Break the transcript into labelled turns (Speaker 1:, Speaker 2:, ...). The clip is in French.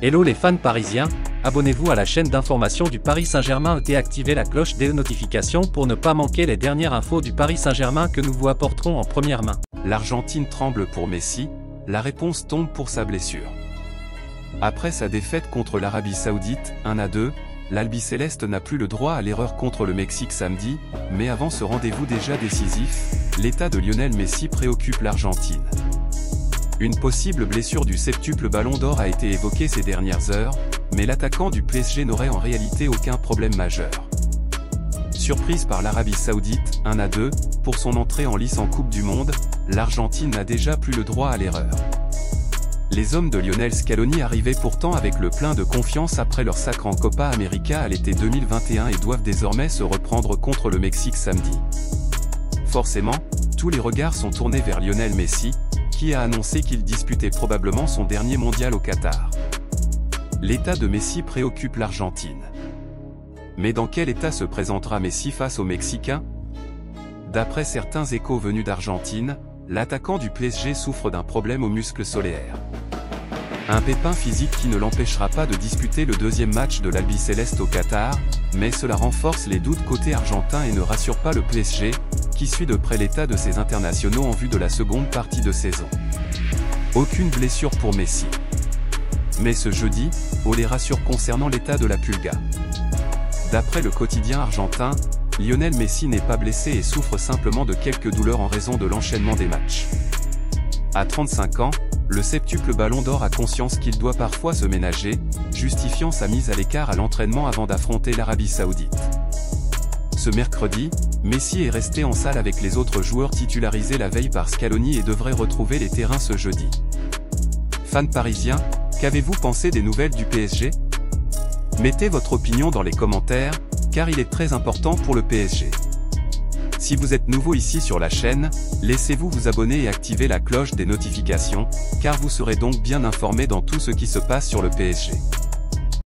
Speaker 1: Hello les fans parisiens, abonnez-vous à la chaîne d'information du Paris Saint-Germain et activez la cloche des notifications pour ne pas manquer les dernières infos du Paris Saint-Germain que nous vous apporterons en première main.
Speaker 2: L'Argentine tremble pour Messi, la réponse tombe pour sa blessure. Après sa défaite contre l'Arabie Saoudite, 1-2, l'Albiceleste n'a plus le droit à l'erreur contre le Mexique samedi, mais avant ce rendez-vous déjà décisif, l'état de Lionel Messi préoccupe l'Argentine. Une possible blessure du septuple Ballon d'Or a été évoquée ces dernières heures, mais l'attaquant du PSG n'aurait en réalité aucun problème majeur. Surprise par l'Arabie Saoudite, 1-2, pour son entrée en lice en Coupe du Monde, l'Argentine n'a déjà plus le droit à l'erreur. Les hommes de Lionel Scaloni arrivaient pourtant avec le plein de confiance après leur sacre en Copa América à l'été 2021 et doivent désormais se reprendre contre le Mexique samedi. Forcément, tous les regards sont tournés vers Lionel Messi, qui a annoncé qu'il disputait probablement son dernier mondial au Qatar. L'état de Messi préoccupe l'Argentine. Mais dans quel état se présentera Messi face aux Mexicains? D'après certains échos venus d'Argentine, l'attaquant du PSG souffre d'un problème aux muscles solaires. Un pépin physique qui ne l'empêchera pas de disputer le deuxième match de l'Albiceleste au Qatar, mais cela renforce les doutes côté argentin et ne rassure pas le PSG, qui suit de près l'état de ses internationaux en vue de la seconde partie de saison. Aucune blessure pour Messi. Mais ce jeudi, on les rassure concernant l'état de la Pulga. D'après le quotidien argentin, Lionel Messi n'est pas blessé et souffre simplement de quelques douleurs en raison de l'enchaînement des matchs. À 35 ans, le septuple Ballon d'Or a conscience qu'il doit parfois se ménager, justifiant sa mise à l'écart à l'entraînement avant d'affronter l'Arabie Saoudite. Ce mercredi, Messi est resté en salle avec les autres joueurs titularisés la veille par Scaloni et devrait retrouver les terrains ce jeudi. Fans parisiens, qu'avez-vous pensé des nouvelles du PSG? Mettez votre opinion dans les commentaires, car il est très important pour le PSG. Si vous êtes nouveau ici sur la chaîne, laissez-vous vous abonner et activer la cloche des notifications, car vous serez donc bien informé dans tout ce qui se passe sur le PSG.